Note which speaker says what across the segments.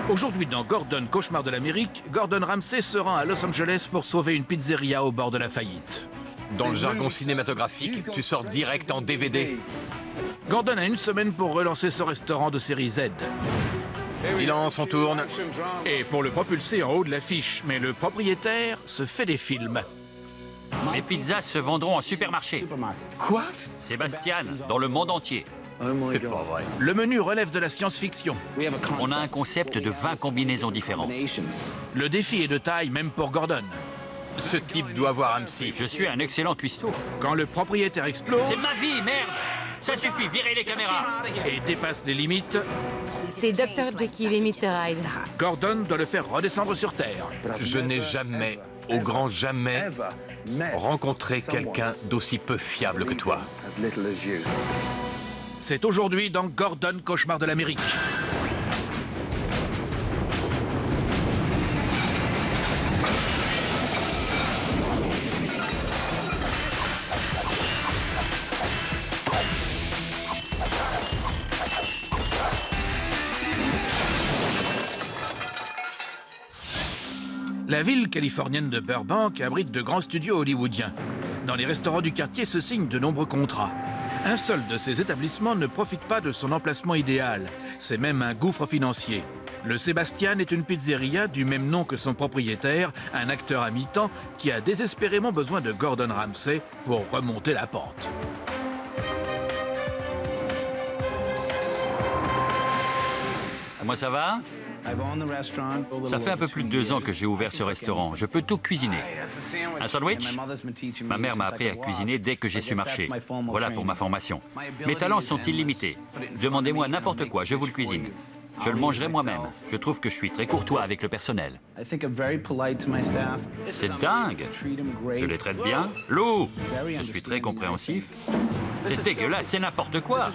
Speaker 1: Aujourd'hui, dans Gordon, cauchemar de l'Amérique, Gordon Ramsay se rend à Los Angeles pour sauver une pizzeria au bord de la faillite.
Speaker 2: Dans le jargon cinématographique, tu sors direct en DVD.
Speaker 1: Gordon a une semaine pour relancer ce restaurant de série Z.
Speaker 2: Silence, on tourne.
Speaker 1: Et pour le propulser en haut de l'affiche, mais le propriétaire se fait des films.
Speaker 3: Les pizzas se vendront en supermarché.
Speaker 2: Quoi?
Speaker 3: Sébastien, dans le monde entier.
Speaker 2: C'est pas vrai.
Speaker 1: Le menu relève de la science-fiction.
Speaker 3: On a un concept de 20 combinaisons différentes.
Speaker 1: Le défi est de taille même pour Gordon.
Speaker 2: Ce type doit avoir un psy.
Speaker 3: Je suis un excellent cuistot.
Speaker 1: Quand le propriétaire explose
Speaker 3: C'est ma vie, merde! Ça suffit, virez les caméras!
Speaker 1: et dépasse les limites,
Speaker 4: C'est Dr. Jekyll et Mr. Hyde.
Speaker 1: Gordon doit le faire redescendre sur Terre.
Speaker 2: Je n'ai jamais, au grand jamais, rencontré quelqu'un d'aussi peu fiable que toi.
Speaker 1: C'est aujourd'hui dans Gordon, cauchemar de l'Amérique. La ville californienne de Burbank abrite de grands studios hollywoodiens. Dans les restaurants du quartier se signent de nombreux contrats. Un seul de ces établissements ne profite pas de son emplacement idéal. C'est même un gouffre financier. Le Sébastien est une pizzeria du même nom que son propriétaire, un acteur à mi-temps qui a désespérément besoin de Gordon Ramsay pour remonter la pente.
Speaker 3: Moi, ça va? Ça fait un peu plus de 2 ans que j'ai ouvert ce restaurant. Je peux tout cuisiner. Un sandwich? Ma mère m'a appris à cuisiner dès que j'ai su marcher. Voilà pour ma formation. Mes talents sont illimités. Demandez-moi n'importe quoi, je vous le cuisine. Je le mangerai moi-même. Je trouve que je suis très courtois avec le personnel. C'est dingue! Je les traite bien. Lou! Je suis très compréhensif. C'est dégueulasse, c'est n'importe quoi!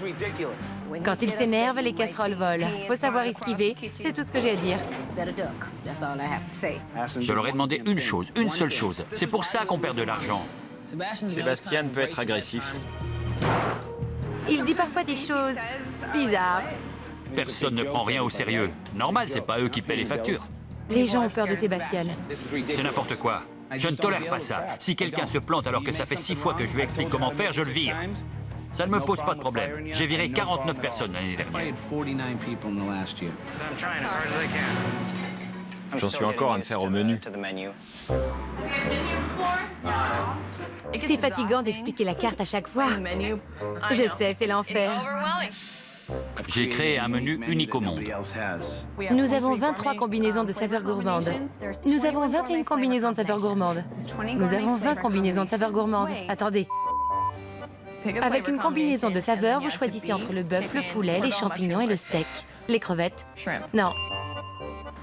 Speaker 4: Quand il s'énerve, les casseroles volent. Faut savoir esquiver, c'est tout ce que j'ai à dire.
Speaker 3: Je leur ai demandé une chose, une seule chose. C'est pour ça qu'on perd de l'argent.
Speaker 5: Sébastien peut être agressif.
Speaker 4: Il dit parfois des choses bizarres.
Speaker 3: Personne ne prend rien au sérieux. Normal, c'est pas eux qui paient les factures.
Speaker 4: Les gens ont peur de Sébastien.
Speaker 3: C'est n'importe quoi. Je ne tolère pas ça. Si quelqu'un se plante alors que ça fait 6 fois que je lui explique comment faire, je le vire. Ça ne me pose pas de problème. J'ai viré 49 personnes l'année dernière.
Speaker 5: J'en suis encore à me faire au menu.
Speaker 4: C'est fatigant d'expliquer la carte à chaque fois. Je sais, c'est l'enfer.
Speaker 3: J'ai créé un menu unique au monde.
Speaker 4: Nous avons 23 combinaisons de saveurs gourmandes. Nous avons 21 combinaisons de saveurs gourmandes. Nous avons 20 combinaisons de saveurs gourmandes. Attendez. Avec une combinaison de saveurs, vous choisissez entre le bœuf, le poulet, les champignons et le steak. Les crevettes. Non.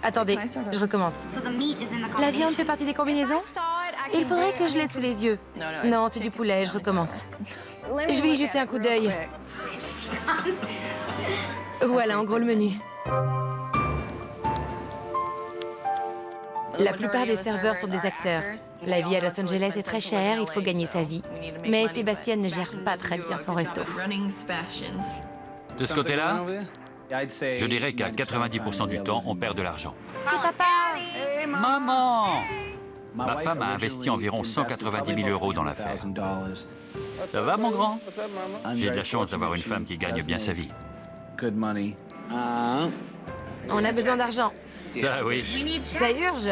Speaker 4: Attendez, je recommence. La viande fait partie des combinaisons? Il faudrait que je l'ai sous les yeux. Non, c'est du poulet, je recommence. Je vais y jeter un coup d'œil. Voilà en gros le menu. La plupart des serveurs sont des acteurs. La vie à Los Angeles est très chère, il faut gagner sa vie. Mais Sébastien ne gère pas très bien son resto.
Speaker 3: De ce côté-là, je dirais qu'à 90% du temps, on perd de l'argent.
Speaker 4: C'est papa!
Speaker 3: Maman! Ma femme a investi environ 190 000 € dans l'affaire. Ça va, mon grand? J'ai de la chance d'avoir une femme qui gagne bien sa vie.
Speaker 4: On a besoin d'argent.
Speaker 3: Ça, oui.
Speaker 4: Ça urge.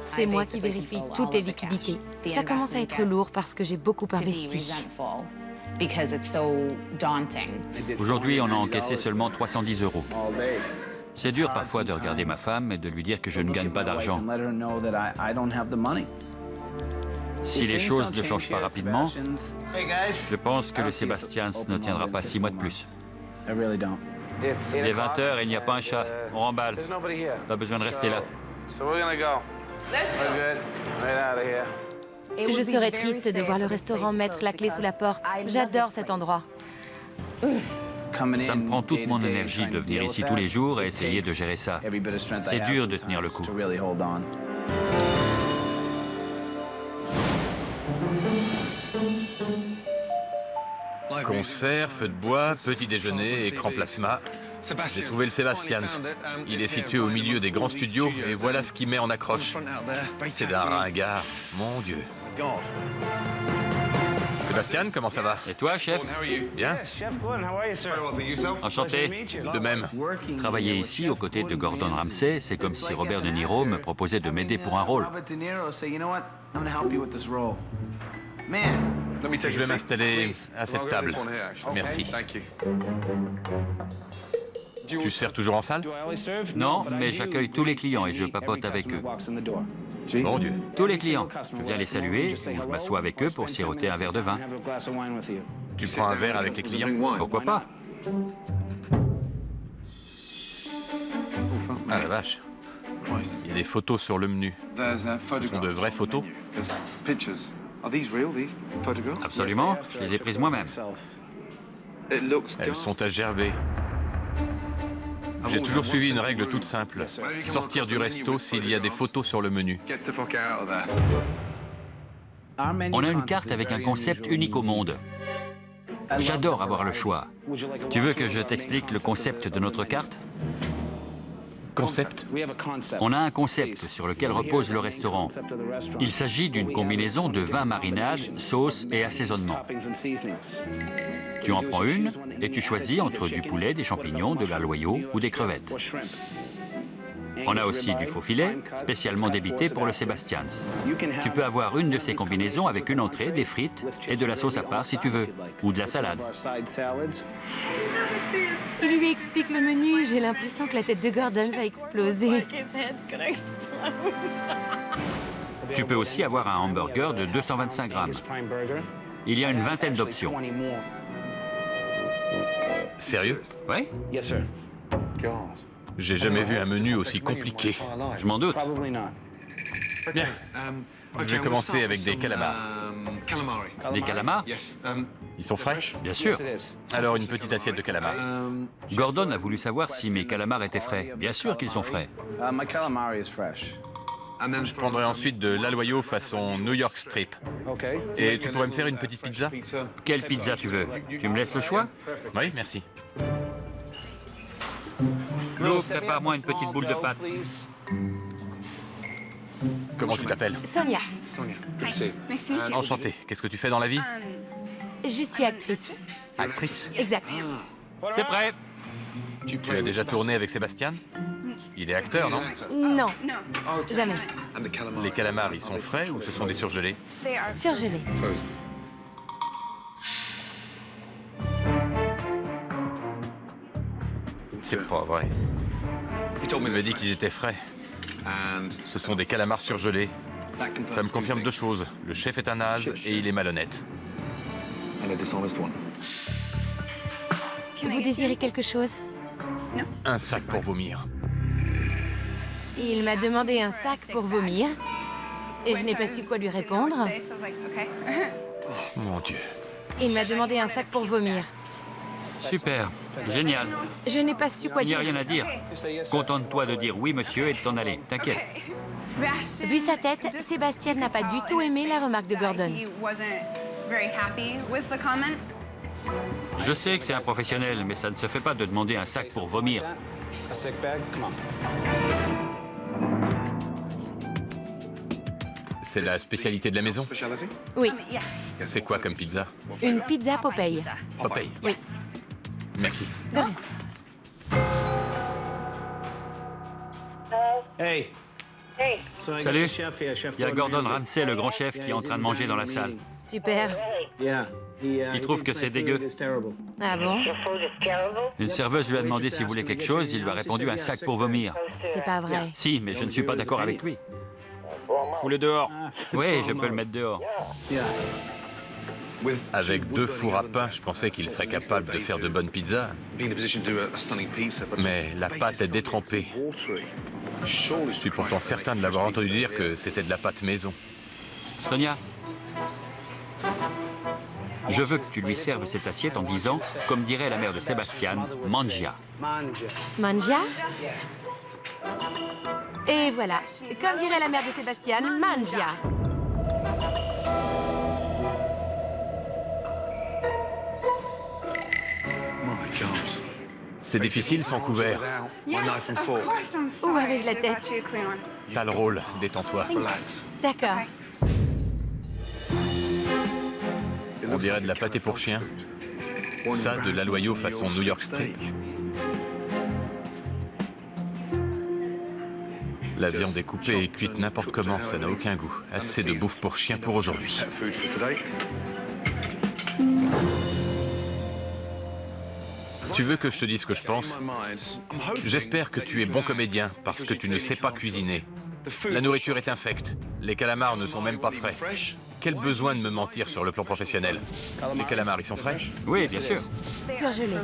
Speaker 4: C'est moi qui vérifie toutes les liquidités. Ça commence à être lourd parce que j'ai beaucoup investi.
Speaker 3: Aujourd'hui, on a encaissé seulement 310 €. C'est dur parfois de regarder ma femme et de lui dire que je ne gagne pas d'argent. Si les choses ne changent pas rapidement, je pense que le Sébastien ne tiendra pas 6 mois de plus. Il est 20 h et il n'y a pas un chat. On remballe. Pas besoin de rester là.
Speaker 4: Je serais triste de voir le restaurant mettre la clé sous la porte. J'adore cet endroit.
Speaker 3: Ça me prend toute mon énergie de venir ici tous les jours et essayer de gérer ça. C'est dur de tenir le coup.
Speaker 2: Concert, feu de bois, petit déjeuner, écran plasma. J'ai trouvé le Sebastian's. Il est situé au milieu des grands studios et voilà ce qu'il met en accroche. C'est d'un ringard, mon Dieu. Sébastien, comment ça va?
Speaker 3: Et toi, chef?
Speaker 2: Bien?
Speaker 3: Enchanté.
Speaker 2: De même.
Speaker 3: Travailler ici aux côtés de Gordon Ramsay, c'est comme si Robert De Niro me proposait de m'aider pour un rôle.
Speaker 2: Je vais m'installer à cette table. Merci. Tu sers toujours en salle?
Speaker 3: Non, mais j'accueille tous les clients et je papote avec eux.
Speaker 2: Mon Dieu.
Speaker 3: Tous les clients. Je viens les saluer ou je m'assois avec eux pour siroter un verre de vin.
Speaker 2: Tu prends un verre avec les clients?
Speaker 3: Pourquoi pas?
Speaker 2: Ah la vache. Il y a des photos sur le menu. Ce sont de vraies photos?
Speaker 3: Absolument, je les ai prises moi-même.
Speaker 2: Elles sont à gerber. J'ai toujours suivi une règle toute simple. Sortir du resto s'il y a des photos sur le menu.
Speaker 3: On a une carte avec un concept unique au monde. J'adore avoir le choix. Tu veux que je t'explique le concept de notre carte?
Speaker 2: Concept?
Speaker 3: On a un concept sur lequel repose le restaurant. Il s'agit d'une combinaison de 20 marinages, sauces et assaisonnements. Tu en prends une et tu choisis entre du poulet, des champignons, de la loyau ou des crevettes. On a aussi du faux filet, spécialement débité pour le Sebastian's. Tu peux avoir une de ces combinaisons avec une entrée, des frites et de la sauce à part si tu veux, ou de la salade.
Speaker 4: Il lui explique le menu, j'ai l'impression que la tête de Gordon va exploser.
Speaker 3: Tu peux aussi avoir un hamburger de 225 grammes. Il y a une vingtaine d'options.
Speaker 2: Sérieux?
Speaker 3: Oui?
Speaker 2: J'ai jamais vu un menu aussi compliqué.
Speaker 3: Je m'en doute.
Speaker 2: Bien. Je vais commencer avec des calamars.
Speaker 3: Des calamars?
Speaker 2: Ils sont frais?
Speaker 3: Bien sûr.
Speaker 2: Alors une petite assiette de calamars.
Speaker 3: Gordon a voulu savoir si mes calamars étaient frais. Bien sûr qu'ils sont frais.
Speaker 2: Je prendrai ensuite de l'aloyau façon New York Strip. Et tu pourrais me faire une petite pizza?
Speaker 3: Quelle pizza tu veux? Tu me laisses le choix?
Speaker 2: Oui, merci.
Speaker 3: Lou, prépare-moi une petite boule de pâte.
Speaker 2: Comment tu t'appelles?
Speaker 4: Sonia,
Speaker 2: Enchanté. Qu'est-ce que tu fais dans la vie?
Speaker 4: je suis actrice.
Speaker 2: Actrice.
Speaker 4: Exact.
Speaker 3: C'est prêt.
Speaker 2: Tu as déjà tourné avec Sébastien? Il est acteur, non?
Speaker 4: Non, jamais.
Speaker 2: Les calamars, ils sont frais ou ce sont des surgelés?
Speaker 4: Surgelé.
Speaker 2: C'est pas vrai. Il m'a dit qu'ils étaient frais. Ce sont des calamars surgelés. Ça me confirme deux choses. Le chef est un naze et il est malhonnête.
Speaker 4: Vous désirez quelque chose?
Speaker 2: Un sac pour vomir.
Speaker 4: Il m'a demandé un sac pour vomir. Et je n'ai pas su quoi lui répondre.
Speaker 2: Mon Dieu.
Speaker 4: Il m'a demandé un sac pour vomir.
Speaker 3: Super. Génial.
Speaker 4: Je n'ai pas su quoi
Speaker 3: Il n'y a
Speaker 4: dire.
Speaker 3: rien à dire. Contente-toi de dire oui, monsieur, et de t'en aller. T'inquiète.
Speaker 4: Vu sa tête, Sébastien n'a pas du tout aimé la remarque de Gordon.
Speaker 3: Je sais que c'est un professionnel, mais ça ne se fait pas de demander un sac pour vomir.
Speaker 2: C'est la spécialité de la maison?
Speaker 4: Oui,
Speaker 2: C'est quoi comme pizza?
Speaker 4: une pizza Popeye.
Speaker 2: Popeye.
Speaker 4: Oui,
Speaker 2: Merci.
Speaker 4: de rien.
Speaker 3: Salut. Il y a Gordon Ramsay, le grand chef, qui est en train de manger dans la salle.
Speaker 4: Super.
Speaker 3: Il trouve que c'est dégueu.
Speaker 4: Ah bon?
Speaker 3: Une serveuse lui a demandé s'il voulait quelque chose. Il lui a répondu un sac pour vomir.
Speaker 4: C'est pas vrai.
Speaker 3: Si, mais je ne suis pas d'accord avec lui.
Speaker 5: Fous-le dehors.
Speaker 3: Oui, je peux le mettre dehors.
Speaker 2: Avec deux fours à pain, je pensais qu'il serait capable de faire de bonnes pizzas. Mais la pâte est détrempée. Je suis pourtant certain de l'avoir entendu dire que c'était de la pâte maison.
Speaker 3: Sonia, je veux que tu lui serves cette assiette en disant, comme dirait la mère de Sébastien, mangia.
Speaker 4: Mangia? Et voilà. Comme dirait la mère de Sébastien, mangia.
Speaker 2: C'est difficile sans couvert.
Speaker 4: Où avais-je la tête?
Speaker 2: T'as le rôle, détends-toi.
Speaker 4: D'accord.
Speaker 2: On dirait de la pâté pour chien. Ça, de l'aloyau façon New York Strip. La viande est coupée et cuite n'importe comment, ça n'a aucun goût. Assez de bouffe pour chien pour aujourd'hui. Tu veux que je te dise ce que je pense? J'espère que tu es bon comédien, parce que tu ne sais pas cuisiner. La nourriture est infecte. Les calamars ne sont même pas frais. Quel besoin de me mentir sur le plan professionnel? Les calamars, ils sont frais?
Speaker 3: Oui, bien sûr.
Speaker 4: Surgelé.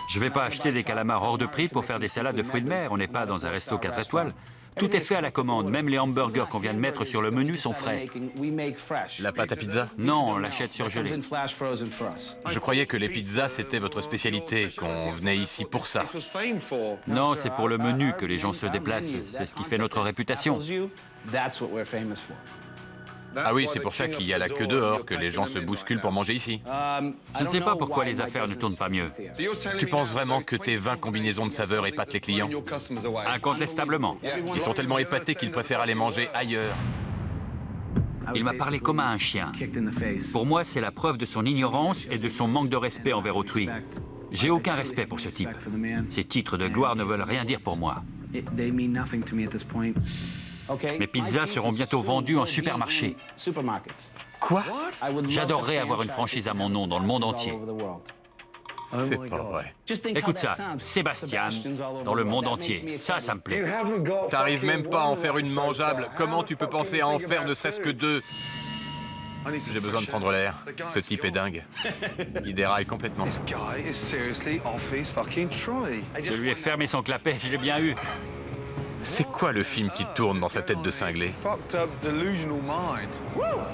Speaker 3: Je vais pas acheter des calamars hors de prix pour faire des salades de fruits de mer. On n'est pas dans un resto 4 étoiles. Tout est fait à la commande. Même les hamburgers qu'on vient de mettre sur le menu sont frais.
Speaker 2: La pâte à pizza?
Speaker 3: Non, on l'achète surgelée.
Speaker 2: Je croyais que les pizzas, c'était votre spécialité, qu'on venait ici pour ça.
Speaker 3: Non, c'est pour le menu que les gens se déplacent. C'est ce qui fait notre réputation.
Speaker 2: Ah oui, c'est pour ça qu'il y a la queue dehors, que les gens se bousculent pour manger ici.
Speaker 3: Je ne sais pas pourquoi les affaires ne tournent pas mieux.
Speaker 2: Tu penses vraiment que tes 20 combinaisons de saveurs épatent les clients?
Speaker 3: Incontestablement.
Speaker 2: Ils sont tellement épatés qu'ils préfèrent aller manger ailleurs.
Speaker 3: Il m'a parlé comme à un chien. Pour moi, c'est la preuve de son ignorance et de son manque de respect envers autrui. J'ai aucun respect pour ce type. Ces titres de gloire ne veulent rien dire pour moi. Mes pizzas seront bientôt vendues en supermarché.
Speaker 2: Quoi?
Speaker 3: J'adorerais avoir une franchise à mon nom dans le monde entier.
Speaker 2: C'est pas vrai.
Speaker 3: Écoute ça, Sébastien, dans le monde entier. Ça me plaît.
Speaker 2: T'arrives même pas à en faire une mangeable. Comment tu peux penser à en faire ne serait-ce que 2? J'ai besoin de prendre l'air. Ce type est dingue. Il déraille complètement.
Speaker 3: Je lui ai fermé son clapet, je l'ai bien eu.
Speaker 2: C'est quoi le film qui tourne dans sa tête de cinglé?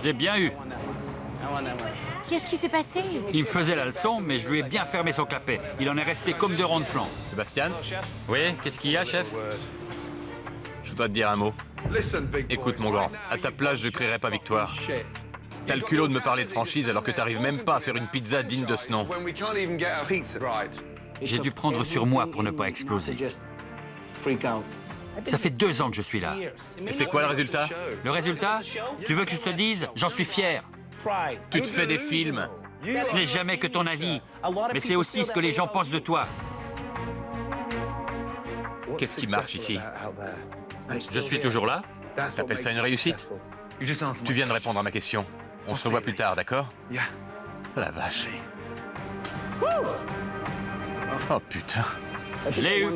Speaker 3: Je l'ai bien eu.
Speaker 4: Qu'est-ce qui s'est passé?
Speaker 3: Il me faisait la leçon, mais je lui ai bien fermé son clapet. Il en est resté comme 2 ronds de flanc.
Speaker 2: Sébastien,
Speaker 3: Oui, qu'est-ce qu'il y a, chef?
Speaker 2: je dois te dire un mot. Écoute, mon grand, à ta place, je crierai pas victoire. T'as le culot de me parler de franchise alors que t'arrives même pas à faire une pizza digne de ce nom.
Speaker 3: J'ai dû prendre sur moi pour ne pas exploser. Ça fait 2 ans que je suis là.
Speaker 2: Et c'est quoi le résultat?
Speaker 3: Le résultat? Tu veux que je te dise? J'en suis fier.
Speaker 2: Tu te fais des films.
Speaker 3: Ce n'est jamais que ton avis, mais c'est aussi ce que les gens pensent de toi.
Speaker 2: Qu'est-ce qui marche ici?
Speaker 3: Je suis toujours là.
Speaker 2: T'appelles ça une réussite? Tu viens de répondre à ma question. On se revoit plus tard, d'accord? La vache. Oh putain.
Speaker 3: Je l'ai eu.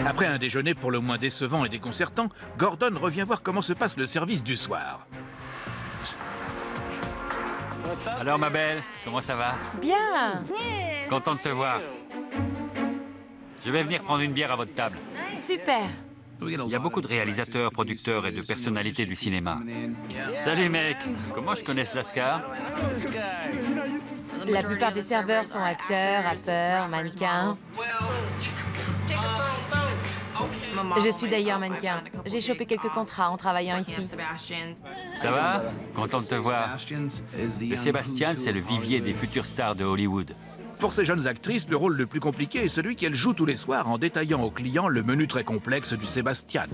Speaker 1: Après un déjeuner pour le moins décevant et déconcertant, Gordon revient voir comment se passe le service du soir.
Speaker 3: Alors, ma belle, comment ça va?
Speaker 4: Bien.
Speaker 3: Content de te voir. Je vais venir prendre une bière à votre table.
Speaker 4: Super.
Speaker 3: Il y a beaucoup de réalisateurs, producteurs et de personnalités du cinéma. Salut, mec. Comment je connais ce lascar?
Speaker 4: La plupart des serveurs sont acteurs, rappeurs, mannequins. Je suis d'ailleurs mannequin. J'ai chopé quelques contrats en travaillant ici.
Speaker 3: Ça va? Content de te voir. Le Sébastien, c'est le vivier des futures stars de Hollywood.
Speaker 1: Pour ces jeunes actrices, le rôle le plus compliqué est celui qu'elles jouent tous les soirs en détaillant aux clients le menu très complexe du Sébastien.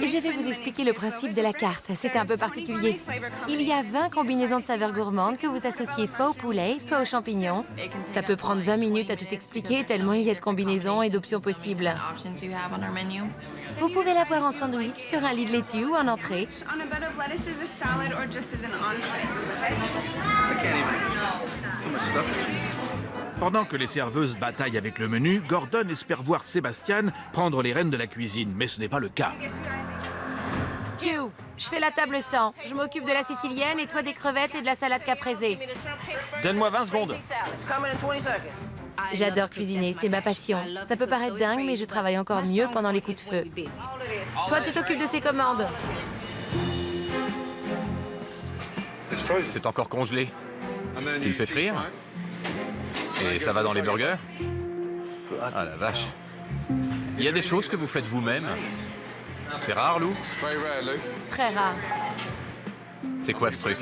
Speaker 4: Et je vais vous expliquer le principe de la carte. C'est un peu particulier. Il y a 20 combinaisons de saveurs gourmandes que vous associez soit au poulet, soit aux champignons. Ça peut prendre 20 minutes à tout expliquer, tellement il y a de combinaisons et d'options possibles. Vous pouvez l'avoir en sandwich, sur un lit de laitue ou en entrée.
Speaker 1: Pendant que les serveuses bataillent avec le menu, Gordon espère voir Sébastien prendre les rênes de la cuisine, mais ce n'est pas le cas.
Speaker 4: Q, je fais la table 100. Je m'occupe de la sicilienne et toi des crevettes et de la salade caprese.
Speaker 5: Donne-moi 20 secondes.
Speaker 4: J'adore cuisiner, c'est ma passion. Ça peut paraître dingue, mais je travaille encore mieux pendant les coups de feu. Toi, tu t'occupes de ces commandes.
Speaker 2: C'est encore congelé. Tu le fais frire? Et ça va dans les burgers? Ah la vache. Il y a des choses que vous faites vous-même? C'est rare, Lou?
Speaker 4: Très rare.
Speaker 2: C'est quoi ce truc?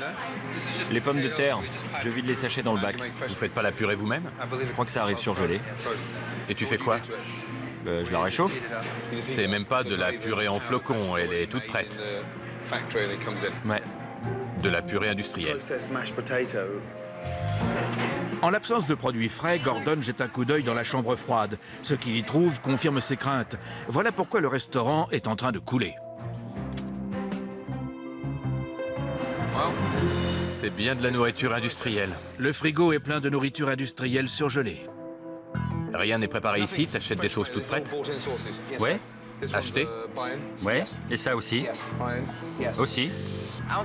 Speaker 5: Les pommes de terre, je vide les sachets dans le bac.
Speaker 2: Vous faites pas la purée vous-même?
Speaker 5: Je crois que ça arrive surgelé.
Speaker 2: Et tu fais quoi?
Speaker 5: Je la réchauffe.
Speaker 2: C'est même pas de la purée en flocons, elle est toute prête.
Speaker 5: Ouais.
Speaker 2: De la purée industrielle.
Speaker 1: En l'absence de produits frais, Gordon jette un coup d'œil dans la chambre froide. Ce qu'il y trouve confirme ses craintes. Voilà pourquoi le restaurant est en train de couler.
Speaker 2: C'est bien de la nourriture industrielle.
Speaker 1: Le frigo est plein de nourriture industrielle surgelée.
Speaker 2: Rien n'est préparé ici, t'achètes des sauces toutes prêtes?
Speaker 3: Ouais,
Speaker 2: Acheter?
Speaker 3: ouais, et ça aussi. Aussi.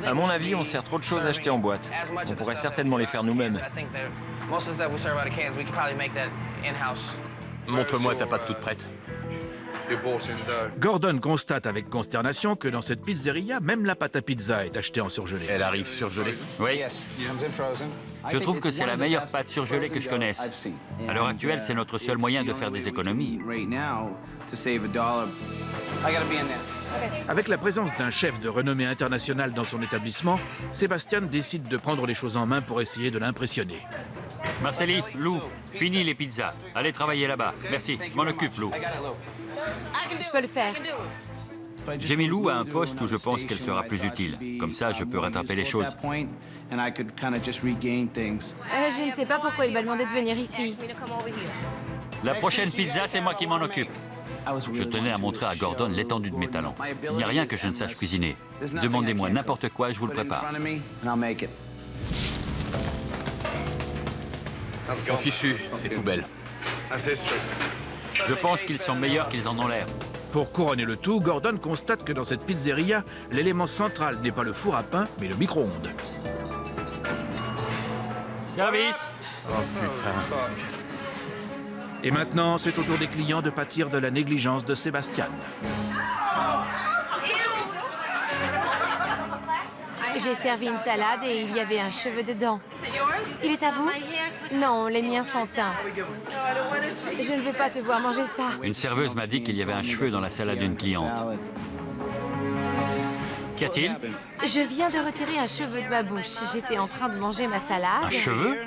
Speaker 5: À mon avis, on sert trop de choses achetées en boîte. On pourrait certainement les faire nous-mêmes.
Speaker 2: Montre-moi ta pâte toute prête.
Speaker 1: Gordon constate avec consternation que dans cette pizzeria, même la pâte à pizza est achetée en surgelé.
Speaker 2: Elle arrive surgelée.
Speaker 3: Oui. Je trouve que c'est la meilleure pâte surgelée que je connaisse. À l'heure actuelle, c'est notre seul moyen de faire des économies.
Speaker 1: Avec la présence d'un chef de renommée internationale dans son établissement, Sébastien décide de prendre les choses en main pour essayer de l'impressionner.
Speaker 3: Marceli, Lou, fini les pizzas. Allez travailler là-bas. Merci, je m'en occupe, Lou.
Speaker 4: Je peux le faire.
Speaker 3: J'ai mis Lou à un poste où je pense qu'elle sera plus utile. Comme ça, je peux rattraper les choses.
Speaker 4: Je ne sais pas pourquoi il m'a demandé de venir ici.
Speaker 3: La prochaine pizza, c'est moi qui m'en occupe. Je tenais à montrer à Gordon l'étendue de mes talents. Il n'y a rien que je ne sache cuisiner. Demandez-moi n'importe quoi, je vous le prépare.
Speaker 2: C'est fichu, c'est poubelle.
Speaker 3: Je pense qu'ils sont meilleurs qu'ils en ont l'air.
Speaker 1: Pour couronner le tout, Gordon constate que dans cette pizzeria, l'élément central n'est pas le four à pain, mais le micro-ondes.
Speaker 3: Service!
Speaker 2: Oh putain.
Speaker 1: Et maintenant, c'est au tour des clients de pâtir de la négligence de Sébastien.
Speaker 4: J'ai servi une salade et il y avait un cheveu dedans. Il est à vous? Non, les miens sont teints. Je ne veux pas te voir manger ça.
Speaker 3: Une serveuse m'a dit qu'il y avait un cheveu dans la salade d'une cliente. Qu'y a-t-il?
Speaker 4: Je viens de retirer un cheveu de ma bouche. J'étais en train de manger ma salade.
Speaker 3: Un cheveu?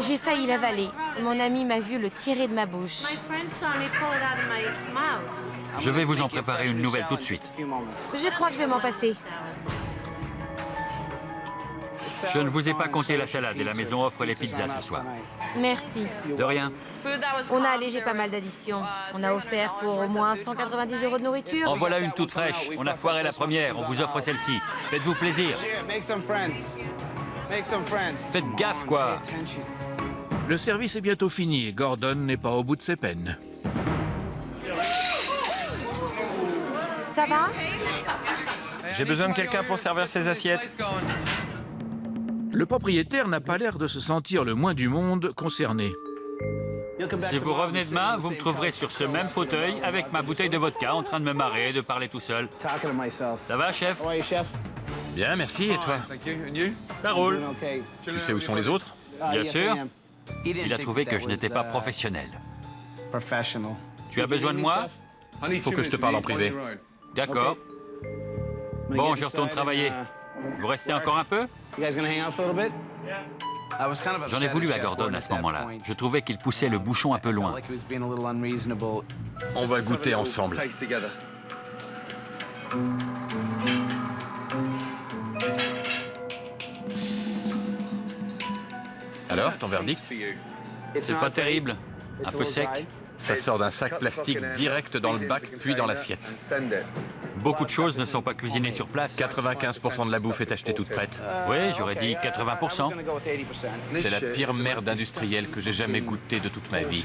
Speaker 4: J'ai failli l'avaler. Mon ami m'a vu le tirer de ma bouche.
Speaker 3: Je vais vous en préparer une nouvelle tout de suite.
Speaker 4: Je crois que je vais m'en passer.
Speaker 3: Je ne vous ai pas compté la salade et la maison offre les pizzas ce soir.
Speaker 4: Merci.
Speaker 3: De rien.
Speaker 4: On a allégé pas mal d'additions. On a offert pour au moins 190 € de nourriture.
Speaker 3: En voilà une toute fraîche. On a foiré la première, on vous offre celle-ci. Faites-vous plaisir. Faites gaffe, quoi.
Speaker 1: Le service est bientôt fini et Gordon n'est pas au bout de ses peines.
Speaker 4: Ça va?
Speaker 5: J'ai besoin de quelqu'un pour servir ces assiettes.
Speaker 1: Le propriétaire n'a pas l'air de se sentir le moins du monde concerné.
Speaker 3: Si vous revenez demain, vous me trouverez sur ce même fauteuil avec ma bouteille de vodka en train de me marrer et de parler tout seul. Ça va, chef?
Speaker 2: Bien, merci, et toi?
Speaker 3: Ça roule.
Speaker 2: Tu sais où sont les autres?
Speaker 3: Bien sûr. Il a trouvé que je n'étais pas professionnel. Tu as besoin de moi?
Speaker 2: Il faut que je te parle en privé.
Speaker 3: D'accord. Bon, je retourne travailler. Vous restez encore un peu? J'en ai voulu à Gordon à ce moment-là. Je trouvais qu'il poussait le bouchon un peu loin.
Speaker 2: On va goûter ensemble. Alors, ton verdict?
Speaker 3: C'est pas terrible. Un peu sec.
Speaker 2: Ça sort d'un sac plastique direct dans le bac, puis dans l'assiette.
Speaker 3: Beaucoup de choses ne sont pas cuisinées sur place.
Speaker 2: 95% de la bouffe est achetée toute prête.
Speaker 3: Oui, j'aurais dit 80%.
Speaker 2: C'est la pire merde industrielle que j'ai jamais goûtée de toute ma vie.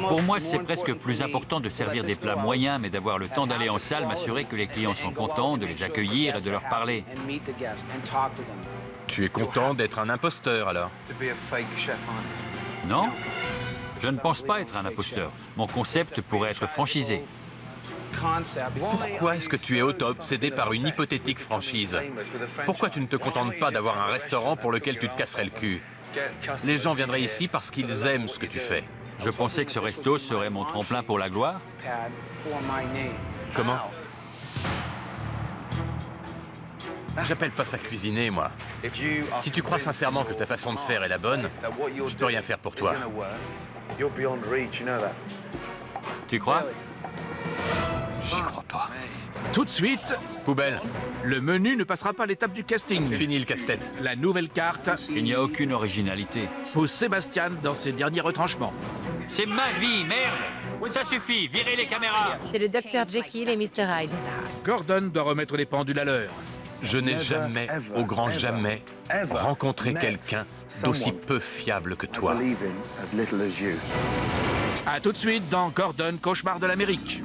Speaker 3: Pour moi, c'est presque plus important de servir des plats moyens, mais d'avoir le temps d'aller en salle, m'assurer que les clients sont contents, de les accueillir et de leur parler.
Speaker 2: Tu es content d'être un imposteur, alors?
Speaker 3: Non? Je ne pense pas être un imposteur. Mon concept pourrait être franchisé.
Speaker 2: Pourquoi est-ce que tu es auto-obsédé par une hypothétique franchise? Pourquoi tu ne te contentes pas d'avoir un restaurant pour lequel tu te casserais le cul? Les gens viendraient ici parce qu'ils aiment ce que tu fais.
Speaker 3: Je pensais que ce resto serait mon tremplin pour la gloire.
Speaker 2: Comment? J'appelle pas ça cuisiner, moi. Si tu crois sincèrement que ta façon de faire est la bonne, je peux rien faire pour toi.
Speaker 3: Tu crois?
Speaker 2: J'y crois pas.
Speaker 1: Tout de suite,
Speaker 2: Poubelle,
Speaker 1: le menu ne passera pas l'étape du casting.
Speaker 2: fini le casse-tête.
Speaker 1: La nouvelle carte
Speaker 3: Il n'y a aucune originalité.
Speaker 1: pousse Sébastien dans ses derniers retranchements.
Speaker 3: C'est ma vie, merde! Ça suffit, virez les caméras!
Speaker 4: C'est le Dr Jekyll et Mr Hyde.
Speaker 1: Gordon doit remettre les pendules à l'heure.
Speaker 2: Je n'ai jamais, au grand jamais, rencontré quelqu'un d'aussi peu fiable que toi.
Speaker 1: A tout de suite dans Gordon, cauchemar de l'Amérique.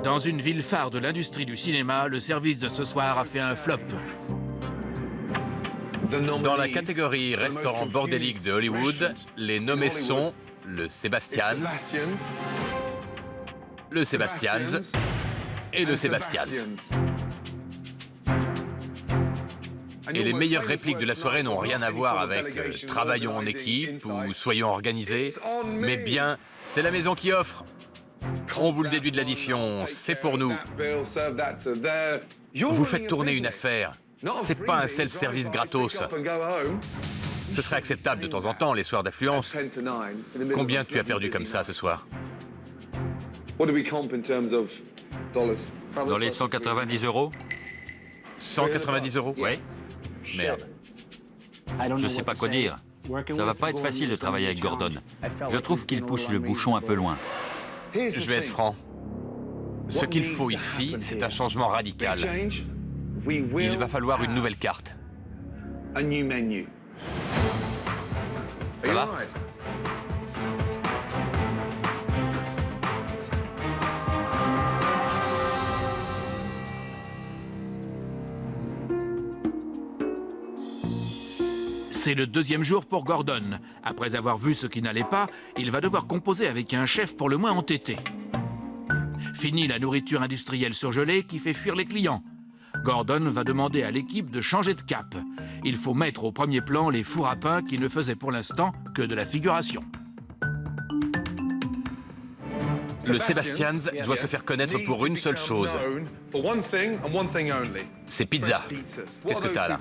Speaker 1: Dans une ville phare de l'industrie du cinéma, le service de ce soir a fait un flop.
Speaker 2: Dans la catégorie restaurant bordélique de Hollywood, les nommés sont le Sebastian's, le Sebastian's et le Sebastian's. Et les meilleures répliques de la soirée n'ont rien à voir avec travaillons en équipe ou soyons organisés, mais bien c'est la maison qui offre. On vous le déduit de l'addition, c'est pour nous. Vous faites tourner une affaire. C'est pas un self-service gratos. Ce serait acceptable de temps en temps, les soirs d'affluence. Combien tu as perdu comme ça ce soir?
Speaker 3: Dans les 190 €?
Speaker 2: 190 €?
Speaker 3: Oui.
Speaker 2: Merde.
Speaker 3: Je sais pas quoi dire. Ça va pas être facile de travailler avec Gordon. Je trouve qu'il pousse le bouchon un peu loin.
Speaker 2: Je vais être franc. Ce qu'il faut ici, c'est un changement radical. Il va falloir une nouvelle carte. Ça va?
Speaker 1: C'est le deuxième jour pour Gordon. Après avoir vu ce qui n'allait pas, il va devoir composer avec un chef pour le moins entêté. Fini la nourriture industrielle surgelée qui fait fuir les clients. Gordon va demander à l'équipe de changer de cap. Il faut mettre au premier plan les fours à pain qui ne faisaient pour l'instant que de la figuration.
Speaker 2: Le Sebastian's doit se faire connaître pour une seule chose. C'est pizza. Qu'est-ce que t'as là?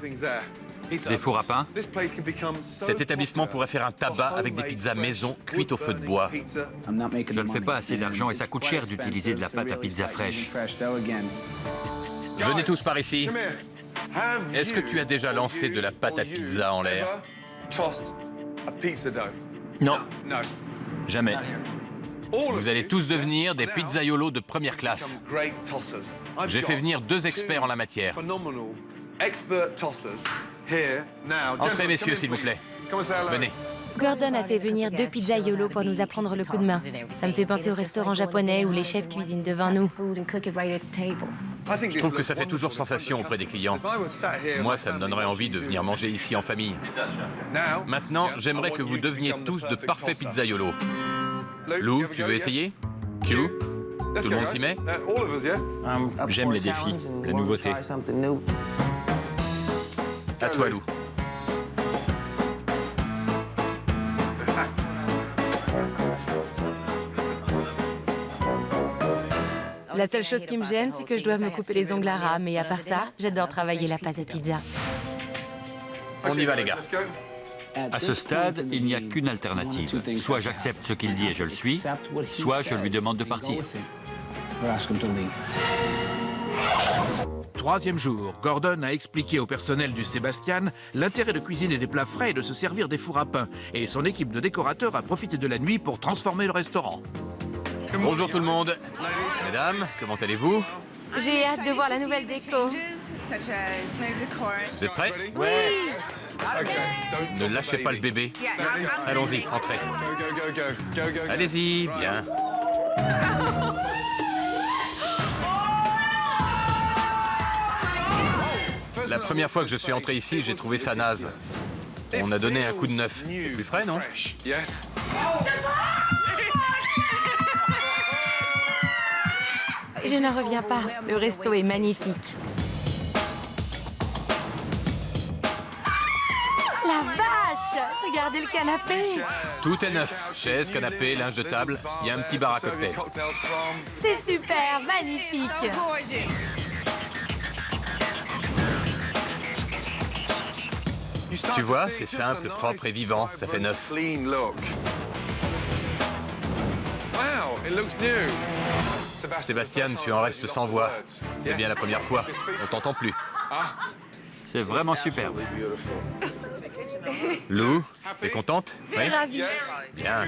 Speaker 3: Des fours à pain?
Speaker 2: Cet établissement pourrait faire un tabac avec des pizzas maison cuites au feu de bois.
Speaker 3: Je ne fais pas assez d'argent et ça coûte cher d'utiliser de la pâte à pizza fraîche.
Speaker 2: Venez tous par ici. Est-ce que tu as déjà lancé de la pâte à pizza en l'air?
Speaker 5: Non, jamais.
Speaker 2: Vous allez tous devenir des pizzaiolos de première classe. J'ai fait venir 2 experts en la matière. Entrez, messieurs, s'il vous plaît. Venez.
Speaker 4: Gordon a fait venir 2 pizzaiolos pour nous apprendre le coup de main. Ça me fait penser au restaurant japonais où les chefs cuisinent devant nous.
Speaker 2: Je trouve que ça fait toujours sensation auprès des clients. Moi, ça me donnerait envie de venir manger ici en famille. Maintenant, j'aimerais que vous deveniez tous de parfaits pizzaiolos. Lou, tu veux essayer? Q? Tout le monde s'y met?
Speaker 5: J'aime les défis, la nouveauté.
Speaker 2: À toi, Lou.
Speaker 4: La seule chose qui me gêne, c'est que je dois me couper les ongles à ras, mais à part ça, j'adore travailler la pâte à pizza.
Speaker 2: On y va, les gars.
Speaker 3: À ce stade, il n'y a qu'une alternative. Soit j'accepte ce qu'il dit et je le suis, soit je lui demande de partir.
Speaker 1: Troisième jour, Gordon a expliqué au personnel du Sébastien l'intérêt de cuisiner des plats frais et de se servir des fours à pain. Et son équipe de décorateurs a profité de la nuit pour transformer le restaurant.
Speaker 2: Bonjour tout le monde. Mesdames, comment allez-vous?
Speaker 4: J'ai hâte de voir la nouvelle déco.
Speaker 2: Vous êtes prêts? Ne lâchez pas le bébé. Allons-y, entrez. Allez-y, bien. La première fois que je suis entré ici, j'ai trouvé ça naze. On a donné un coup de neuf. C'est plus frais, non?
Speaker 4: Je n'en reviens pas. Le resto est magnifique. La vache! Regardez le canapé!
Speaker 2: Tout est neuf. Chaises, canapé, linge de table. Il y a un petit bar à cocktail.
Speaker 4: C'est super, magnifique!
Speaker 2: Tu vois, c'est simple, propre et vivant, ça fait neuf. Sébastien, tu en restes sans voix. C'est bien la première fois, on t'entend plus.
Speaker 3: C'est vraiment superbe.
Speaker 2: Lou, t'es contente? Oui.
Speaker 4: Ravie.
Speaker 2: Bien.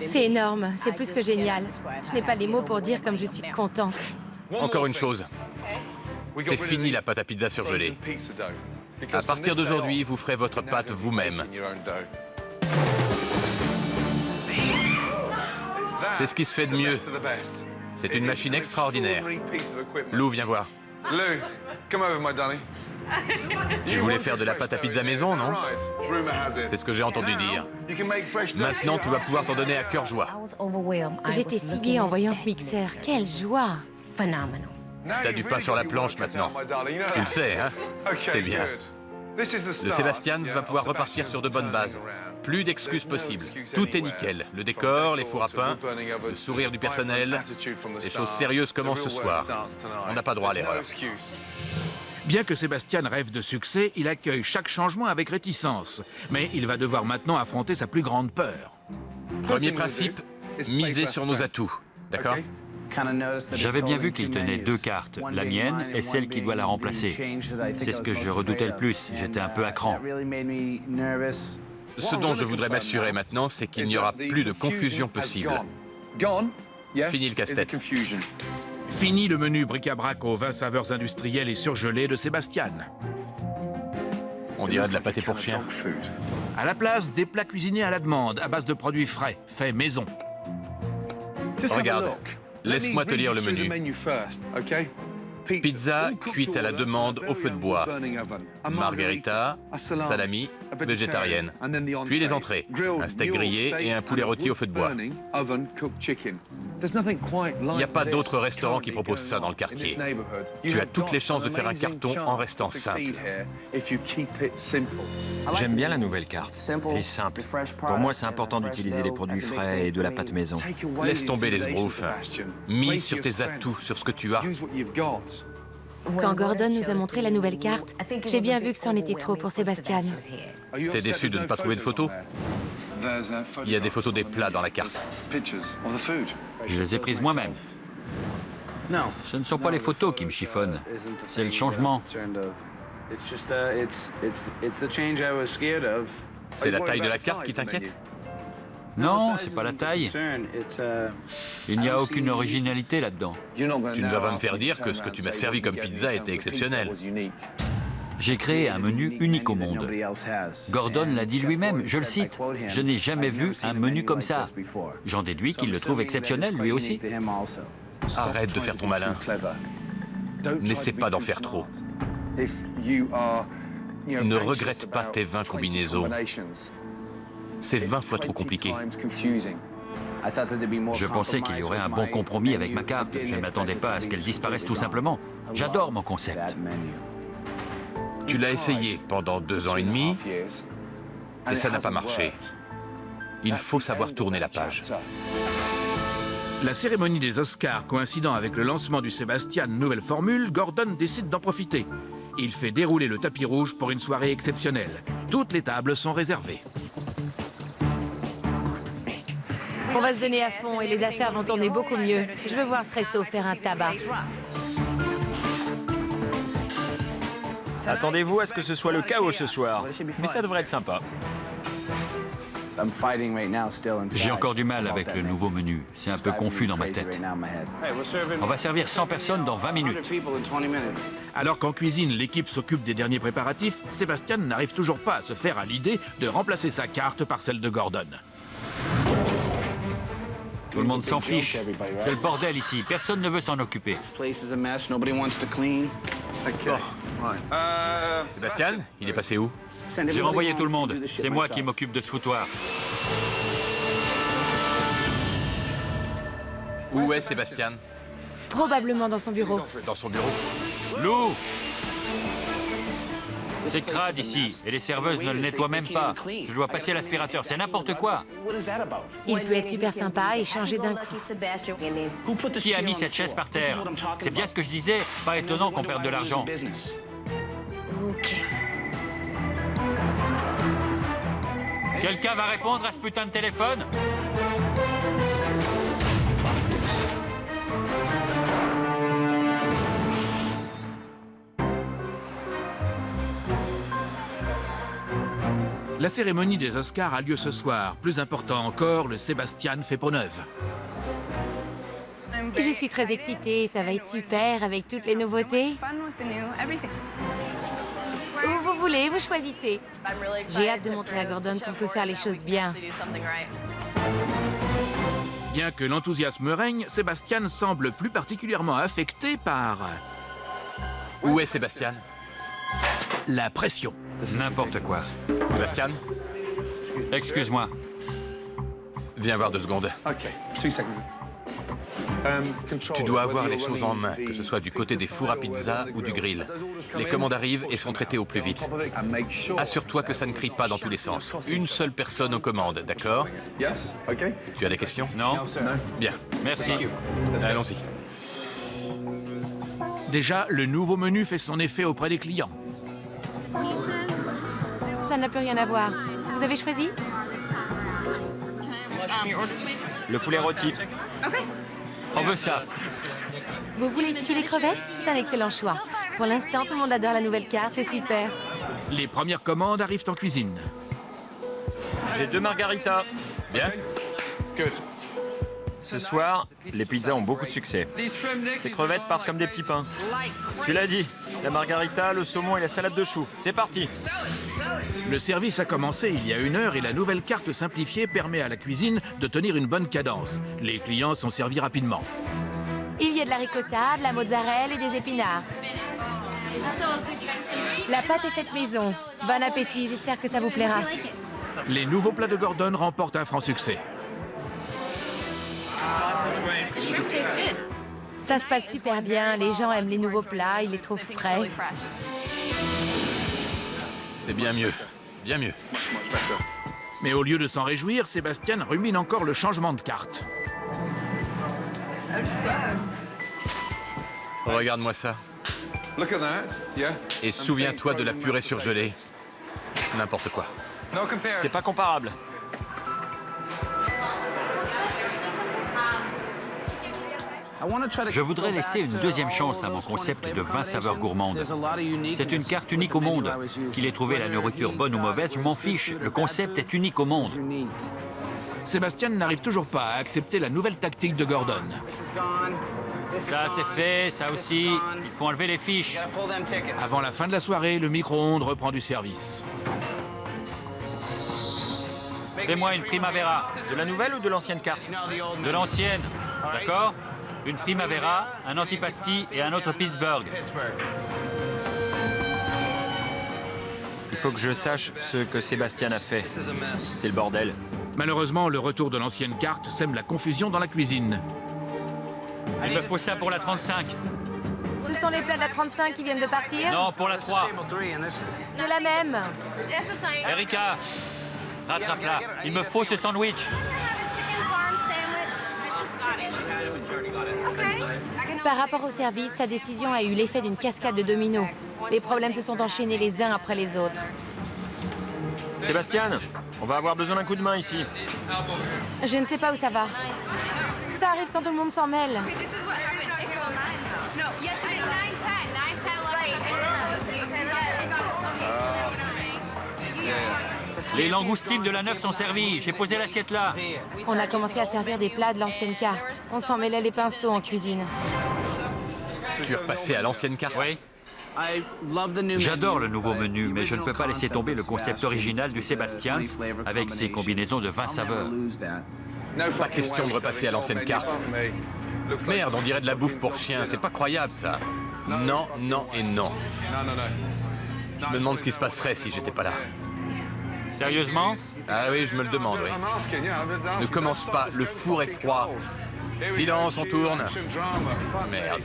Speaker 4: C'est énorme, c'est plus que génial. Je n'ai pas les mots pour dire comme je suis contente.
Speaker 2: Encore une chose. C'est fini la pâte à pizza surgelée. À partir d'aujourd'hui, vous ferez votre pâte vous-même. C'est ce qui se fait de mieux. C'est une machine extraordinaire. Lou, viens voir. Tu voulais faire de la pâte à pizza maison, non? C'est ce que j'ai entendu dire. Maintenant, tu vas pouvoir t'en donner à cœur joie.
Speaker 4: J'étais sciée en voyant ce mixeur. Quelle joie!
Speaker 2: T'as du pain sur la planche maintenant. Tu le sais, hein? C'est bien. Le Sébastian va pouvoir repartir sur de bonnes bases. Plus d'excuses possibles. Tout est nickel. Le décor, les fours à pain, le sourire du personnel. Les choses sérieuses commencent ce soir. On n'a pas droit à l'erreur.
Speaker 1: Bien que Sébastien rêve de succès, il accueille chaque changement avec réticence. Mais il va devoir maintenant affronter sa plus grande peur.
Speaker 2: Premier principe, miser sur nos atouts. D'accord?
Speaker 3: J'avais bien vu qu'il tenait deux cartes, la mienne et celle qui doit la remplacer. C'est ce que je redoutais le plus. J'étais un peu à cran.
Speaker 2: Ce dont je voudrais m'assurer maintenant, c'est qu'il n'y aura plus de confusion possible. Fini le casse-tête.
Speaker 1: Fini le menu bric-à-brac aux 20 saveurs industrielles et surgelées de Sébastien.
Speaker 2: On dirait de la pâté pour chien.
Speaker 1: À la place, des plats cuisinés à la demande, à base de produits frais, faits maison.
Speaker 2: Regarde, laisse-moi te lire le menu. Pizza cuite à la demande au feu de bois. Margherita, salami, végétarienne. Puis les entrées, un steak grillé et un poulet rôti au feu de bois. Il n'y a pas d'autre restaurant qui propose ça dans le quartier. Tu as toutes les chances de faire un carton en restant simple.
Speaker 5: J'aime bien la nouvelle carte. Elle est simple. Pour moi, c'est important d'utiliser des produits frais et de la pâte maison.
Speaker 2: Laisse tomber les sbroufs. Mise sur tes atouts, sur ce que tu as.
Speaker 4: Quand Gordon nous a montré la nouvelle carte, j'ai bien vu que c'en était trop pour Sébastien.
Speaker 2: T'es déçu de ne pas trouver de photos? Il y a des photos des plats dans la carte.
Speaker 3: Je les ai prises moi-même. Ce ne sont pas les photos qui me chiffonnent, c'est le changement.
Speaker 2: C'est la taille de la carte qui t'inquiète?
Speaker 3: Non, c'est pas la taille. Il n'y a aucune originalité là-dedans.
Speaker 2: Tu ne vas pas me faire dire que ce que tu m'as servi comme pizza était exceptionnel.
Speaker 3: J'ai créé un menu unique au monde. Gordon l'a dit lui-même, je le cite. Je n'ai jamais vu un menu comme ça. J'en déduis qu'il le trouve exceptionnel lui aussi.
Speaker 2: Arrête de faire ton malin. N'essaie pas d'en faire trop. Ne regrette pas tes 20 combinaisons. C'est 20 fois trop compliqué.
Speaker 3: Je pensais qu'il y aurait un bon compromis avec ma carte. Je ne m'attendais pas à ce qu'elle disparaisse tout simplement. J'adore mon concept.
Speaker 2: Tu l'as essayé pendant 2 ans et demi et ça n'a pas marché. Il faut savoir tourner la page.
Speaker 1: La cérémonie des Oscars coïncidant avec le lancement du Sébastien nouvelle formule, Gordon décide d'en profiter. Il fait dérouler le tapis rouge pour une soirée exceptionnelle. Toutes les tables sont réservées.
Speaker 4: On va se donner à fond et les affaires vont tourner beaucoup mieux. Je veux voir ce resto faire un tabac.
Speaker 5: Attendez-vous à ce que ce soit le chaos ce soir, mais ça devrait être sympa.
Speaker 3: J'ai encore du mal avec le nouveau menu. C'est un peu confus dans ma tête. On va servir 100 personnes dans 20 minutes.
Speaker 1: Alors qu'en cuisine, l'équipe s'occupe des derniers préparatifs, Sébastien n'arrive toujours pas à se faire à l'idée de remplacer sa carte par celle de Gordon.
Speaker 3: Tout le monde s'en fiche. C'est le bordel ici. Personne ne veut s'en occuper.
Speaker 2: Sébastien, il est passé où?
Speaker 3: J'ai renvoyé tout le monde. C'est moi qui m'occupe de ce foutoir.
Speaker 2: Où est Sébastien?
Speaker 4: Probablement dans son bureau.
Speaker 2: Dans son bureau.
Speaker 3: Lou! C'est crade ici, et les serveuses ne le nettoient même pas. Je dois passer l'aspirateur, c'est n'importe quoi.
Speaker 4: Il peut être super sympa et changer d'un coup.
Speaker 3: Qui a mis cette chaise par terre? C'est bien ce que je disais, pas étonnant qu'on perde de l'argent. Quelqu'un va répondre à ce putain de téléphone?
Speaker 1: La cérémonie des Oscars a lieu ce soir. Plus important encore, le Sébastien fait peau neuve.
Speaker 4: Je suis très excitée, ça va être super avec toutes les nouveautés. Où vous voulez, vous choisissez. J'ai hâte de montrer à Gordon qu'on peut faire les choses bien.
Speaker 1: Bien que l'enthousiasme règne, Sébastien semble plus particulièrement affecté par
Speaker 2: Où est Sébastien?
Speaker 1: la pression.
Speaker 3: N'importe quoi.
Speaker 2: Sébastien,
Speaker 3: Excuse-moi.
Speaker 2: viens voir 2 secondes. Tu dois avoir les choses en main, que ce soit du côté des fours à pizza ou du grill. Les commandes arrivent et sont traitées au plus vite. Assure-toi que ça ne crie pas dans tous les sens. Une seule personne aux commandes, d'accord? Tu as des questions?
Speaker 3: Non?
Speaker 2: Bien.
Speaker 3: Merci.
Speaker 2: Allons-y.
Speaker 1: Déjà, le nouveau menu fait son effet auprès des clients.
Speaker 4: Ça n'a plus rien à voir. Vous avez choisi?
Speaker 5: Le poulet rôti.
Speaker 3: On veut ça.
Speaker 4: Vous voulez essayer les crevettes? C'est un excellent choix. Pour l'instant, tout le monde adore la nouvelle carte, c'est super.
Speaker 1: Les premières commandes arrivent en cuisine.
Speaker 5: J'ai 2 margaritas.
Speaker 2: Bien.
Speaker 5: Ce soir, les pizzas ont beaucoup de succès. Ces crevettes partent comme des petits pains. Tu l'as dit, la margarita, le saumon et la salade de choux. C'est parti.
Speaker 1: Le service a commencé il y a 1 heure et la nouvelle carte simplifiée permet à la cuisine de tenir une bonne cadence. Les clients sont servis rapidement.
Speaker 4: Il y a de la ricotta, de la mozzarella et des épinards. La pâte est faite maison. Bon appétit, j'espère que ça vous plaira.
Speaker 1: Les nouveaux plats de Gordon remportent un franc succès.
Speaker 4: Ça se passe super bien, les gens aiment les nouveaux plats, il est trop frais.
Speaker 2: C'est bien mieux. Bien mieux.
Speaker 1: Mais au lieu de s'en réjouir, Sébastien rumine encore le changement de carte.
Speaker 2: Regarde-moi ça. Et souviens-toi de la purée surgelée. N'importe quoi.
Speaker 5: C'est pas comparable.
Speaker 3: Je voudrais laisser une deuxième chance à mon concept de 20 saveurs gourmandes. C'est une carte unique au monde. Qu'il ait trouvé la nourriture bonne ou mauvaise, je m'en fiche. Le concept est unique au monde.
Speaker 1: Sébastien n'arrive toujours pas à accepter la nouvelle tactique de Gordon.
Speaker 3: Ça, c'est fait, ça aussi. Il faut enlever les fiches.
Speaker 1: Avant la fin de la soirée, le micro-ondes reprend du service.
Speaker 3: Fais-moi une Primavera.
Speaker 5: De la nouvelle ou de l'ancienne carte?
Speaker 3: De l'ancienne, d'accord? Une Primavera, un antipasti et un autre Pittsburgh.
Speaker 5: Il faut que je sache ce que Sébastien a fait. C'est le bordel.
Speaker 1: Malheureusement, le retour de l'ancienne carte sème la confusion dans la cuisine.
Speaker 3: Il me faut ça pour la 35.
Speaker 4: Ce sont les plats de la 35 qui viennent de partir?
Speaker 3: Non, pour la 3.
Speaker 4: C'est la même.
Speaker 3: Erika, rattrape-la. Il me faut ce sandwich.
Speaker 4: Par rapport au service, sa décision a eu l'effet d'une cascade de dominos. Les problèmes se sont enchaînés les uns après les autres.
Speaker 5: Sébastien, on va avoir besoin d'un coup de main ici.
Speaker 4: Je ne sais pas où ça va. Ça arrive quand tout le monde s'en mêle.
Speaker 3: Les langoustines de la 9 sont servies. J'ai posé l'assiette là.
Speaker 4: On a commencé à servir des plats de l'ancienne carte. On s'en mêlait les pinceaux en cuisine.
Speaker 2: Tu es repassé à l'ancienne carte?
Speaker 3: Oui. J'adore le nouveau menu, mais je ne peux pas laisser tomber le concept original du Sébastien avec ses combinaisons de 20 saveurs.
Speaker 2: Pas question de repasser à l'ancienne carte. Merde, on dirait de la bouffe pour chien. C'est pas croyable, ça. Non, non et non. Je me demande ce qui se passerait si j'étais pas là.
Speaker 3: Sérieusement?
Speaker 2: Ah oui, je me le demande, oui. Ne commence pas, le four est froid. Silence, on tourne. Merde.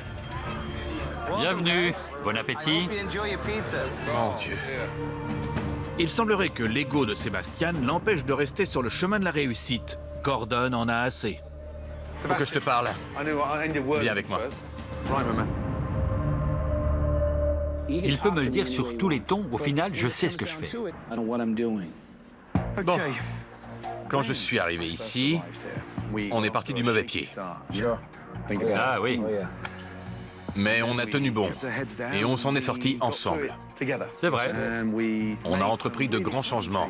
Speaker 3: Bienvenue. Bon appétit.
Speaker 2: Mon Dieu.
Speaker 1: Il semblerait que l'ego de Sébastien l'empêche de rester sur le chemin de la réussite. Gordon en a assez.
Speaker 2: Faut que je te parle. Viens avec moi.
Speaker 3: Il peut me le dire sur tous les tons. Au final, je sais ce que je fais.
Speaker 2: Bon, quand je suis arrivé ici, on est parti du mauvais pied.
Speaker 3: Ah oui,
Speaker 2: Mais on a tenu bon et on s'en est sortis ensemble.
Speaker 3: c'est vrai.
Speaker 2: On a entrepris de grands changements.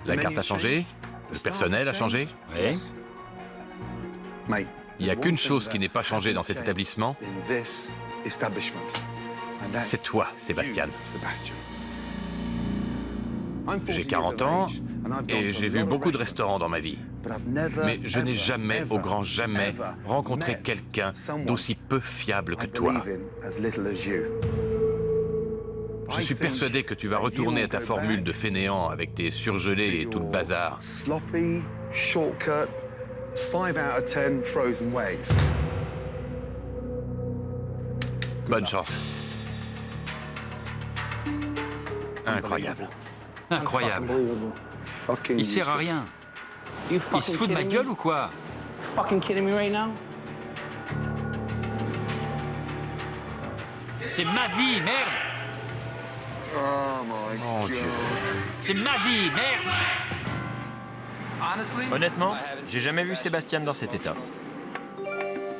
Speaker 2: La carte a changé, le personnel a changé.
Speaker 3: Oui.
Speaker 2: Il n'y a qu'une chose qui n'est pas changée dans cet établissement, c'est toi, Sébastien. J'ai 40 ans et j'ai vu beaucoup de restaurants dans ma vie. Mais je n'ai jamais, au grand jamais, rencontré quelqu'un d'aussi peu fiable que toi. Je suis persuadé que tu vas retourner à ta formule de fainéant avec tes surgelés et tout le bazar. Bonne chance. Incroyable.
Speaker 3: Incroyable. Il sert à rien. Il se fout de ma gueule ou quoi? C'est ma vie, merde!
Speaker 2: Mon Dieu.
Speaker 3: C'est ma vie, merde!
Speaker 5: Honnêtement, j'ai jamais vu Sébastien dans cet état.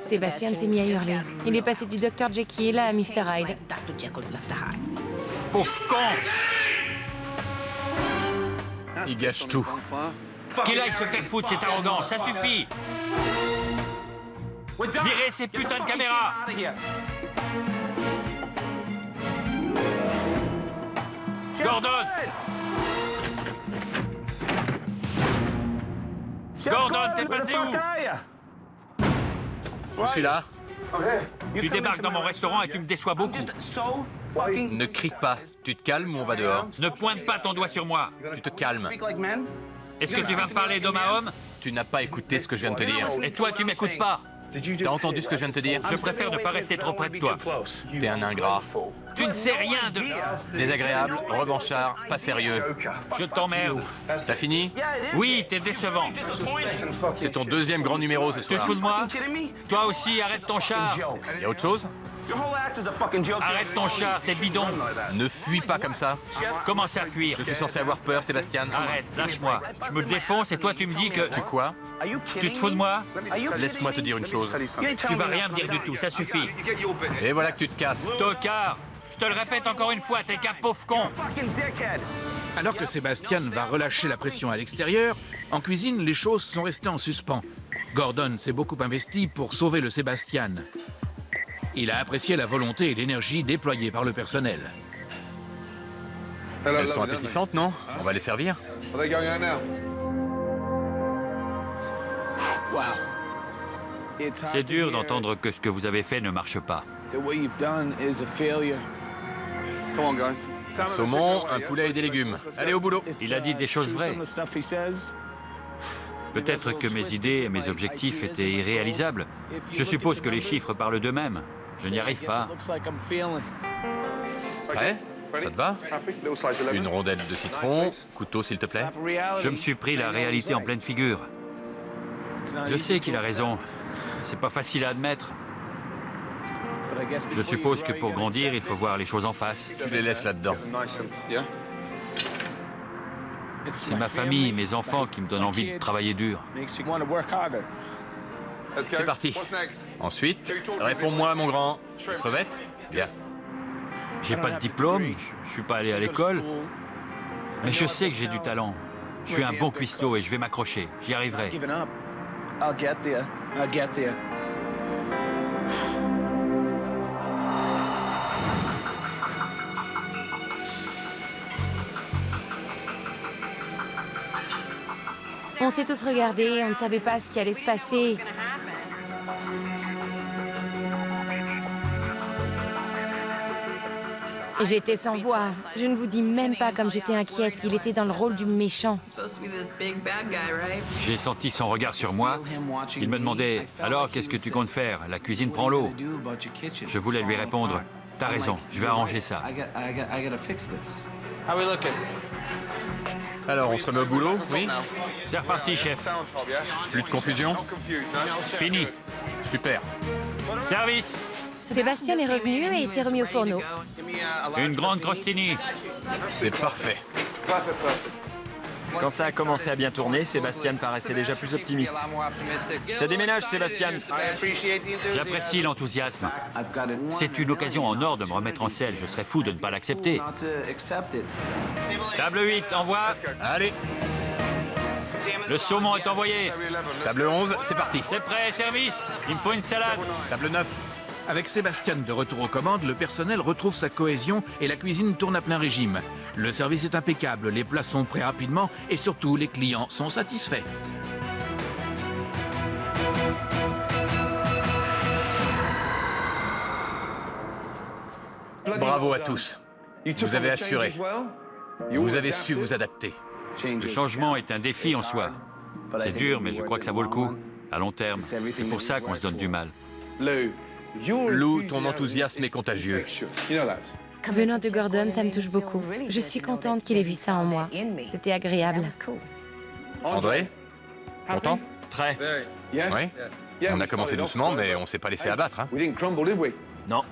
Speaker 4: Sébastien s'est mis à hurler. Il est passé du Dr Jekyll à Mr Hyde.
Speaker 3: Pauvre con!
Speaker 2: Il gâche tout.
Speaker 3: Qu'il aille se faire foutre, c'est arrogant, ça suffit! Virez ces putains de caméras! Gordon! Gordon, t'es passé où?
Speaker 2: Je suis là.
Speaker 3: Tu débarques dans mon restaurant et tu me déçois beaucoup.
Speaker 2: Ne crie pas. Tu te calmes ou on va dehors?
Speaker 3: Ne pointe pas ton doigt sur moi.
Speaker 2: Tu te calmes.
Speaker 3: Est-ce que tu vas me parler d'homme à homme?
Speaker 2: Tu n'as pas écouté ce que je viens de te dire.
Speaker 3: Et toi, tu m'écoutes pas.
Speaker 2: T'as entendu ce que je viens de te dire?
Speaker 3: Je préfère ne pas rester trop près de toi.
Speaker 2: T'es un ingrat.
Speaker 3: Tu ne sais rien de...
Speaker 2: Désagréable, revanchard, pas sérieux.
Speaker 3: Je t'emmerde.
Speaker 2: T'as fini?
Speaker 3: Oui, t'es décevant.
Speaker 2: C'est ton deuxième grand numéro ce
Speaker 3: Tu te
Speaker 2: soir.
Speaker 3: fous de moi? Toi aussi, arrête ton char.
Speaker 2: Y a autre chose?
Speaker 3: Arrête ton char, t'es bidon.
Speaker 2: Ne fuis pas comme ça.
Speaker 3: Commence à fuir.
Speaker 2: Je suis censé avoir peur, Sébastien.
Speaker 3: Arrête, lâche-moi. Je me défonce et toi, tu me dis que...
Speaker 2: Tu quoi?
Speaker 3: Tu te fous de moi?
Speaker 2: Laisse-moi te dire une chose.
Speaker 3: Tu vas rien me dire du tout, ça suffit.
Speaker 2: Et voilà que tu te casses.
Speaker 3: Tocard, je te le répète encore une fois, t'es qu'un pauvre con.
Speaker 1: Alors que Sébastien va relâcher la pression à l'extérieur, en cuisine, les choses sont restées en suspens. Gordon s'est beaucoup investi pour sauver le Sébastien. Il a apprécié la volonté et l'énergie déployées par le personnel.
Speaker 2: Elles sont appétissantes, non? On va les servir.
Speaker 3: C'est dur d'entendre que ce que vous avez fait ne marche pas.
Speaker 2: Un saumon, un poulet et des légumes. Allez au boulot.
Speaker 3: Il a dit des choses vraies. Peut-être que mes idées et mes objectifs étaient irréalisables. Je suppose que les chiffres parlent d'eux-mêmes. Je n'y arrive pas.
Speaker 2: Prêt? Ça te va? Une rondelle de citron, couteau s'il te plaît.
Speaker 3: Je me suis pris la réalité en pleine figure. Je sais qu'il a raison. C'est pas facile à admettre. Je suppose que pour grandir, il faut voir les choses en face.
Speaker 2: Tu les laisses là-dedans.
Speaker 3: C'est ma famille, mes enfants qui me donnent envie de travailler dur.
Speaker 2: C'est parti. Ensuite, réponds-moi, mon grand. Crevette? Bien.
Speaker 3: J'ai pas de diplôme, je suis pas allé à l'école, mais je sais que j'ai du talent. Je suis un bon cuistot et je vais m'accrocher. J'y arriverai.
Speaker 4: On s'est tous regardés, on ne savait pas ce qui allait se passer. J'étais sans voix. Je ne vous dis même pas comme j'étais inquiète. Il était dans le rôle du méchant.
Speaker 3: J'ai senti son regard sur moi. Il me demandait « Alors, qu'est-ce que tu comptes faire? La cuisine prend l'eau. » Je voulais lui répondre « T'as raison, je vais arranger ça. »
Speaker 2: Alors, on se remet au boulot? Oui?
Speaker 3: C'est reparti, chef.
Speaker 2: Plus de confusion?
Speaker 3: Fini.
Speaker 2: Super.
Speaker 3: Service.
Speaker 4: Sébastien est revenu et s'est remis au fourneau.
Speaker 3: Une grande crostini.
Speaker 2: C'est parfait.
Speaker 5: Quand ça a commencé à bien tourner, Sébastien paraissait déjà plus optimiste. Ça déménage, Sébastien.
Speaker 3: J'apprécie l'enthousiasme. C'est une occasion en or de me remettre en selle. Je serais fou de ne pas l'accepter. Table 8, envoie.
Speaker 2: Allez,
Speaker 3: Le saumon est envoyé.
Speaker 2: table 11, c'est parti.
Speaker 3: C'est prêt, service. Il me faut une salade.
Speaker 2: Table 9.
Speaker 1: Avec Sébastien de retour aux commandes, le personnel retrouve sa cohésion et la cuisine tourne à plein régime. Le service est impeccable, les plats sont prêts rapidement et surtout les clients sont satisfaits.
Speaker 2: Bravo à tous. Vous avez assuré. Vous avez su vous adapter.
Speaker 3: Le changement est un défi en soi. C'est dur, mais je crois que ça vaut le coup. À long terme. C'est pour ça qu'on se donne du mal.
Speaker 2: Lou, ton enthousiasme est contagieux.
Speaker 4: Venant de Gordon, ça me touche beaucoup. Je suis contente qu'il ait vu ça en moi. C'était agréable.
Speaker 2: André, content?
Speaker 5: Très.
Speaker 2: Oui. On a commencé doucement, mais on s'est pas laissé abattre. Hein.
Speaker 5: Non.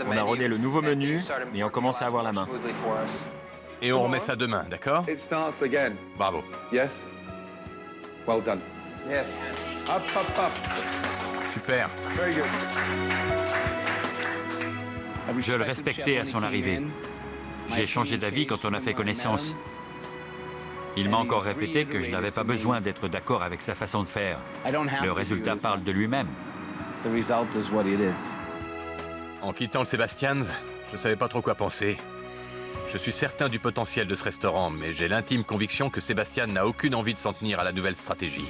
Speaker 5: On a rodé le nouveau menu et on commence à avoir la main.
Speaker 2: Et on remet ça demain, d'accord? Bravo. Super.
Speaker 3: Je le respectais à son arrivée. J'ai changé d'avis quand on a fait connaissance. Il m'a encore répété que je n'avais pas besoin d'être d'accord avec sa façon de faire. Le résultat parle de lui-même.
Speaker 2: En quittant le Sébastian's, je savais pas trop quoi penser. Je suis certain du potentiel de ce restaurant, mais j'ai l'intime conviction que Sébastien n'a aucune envie de s'en tenir à la nouvelle stratégie.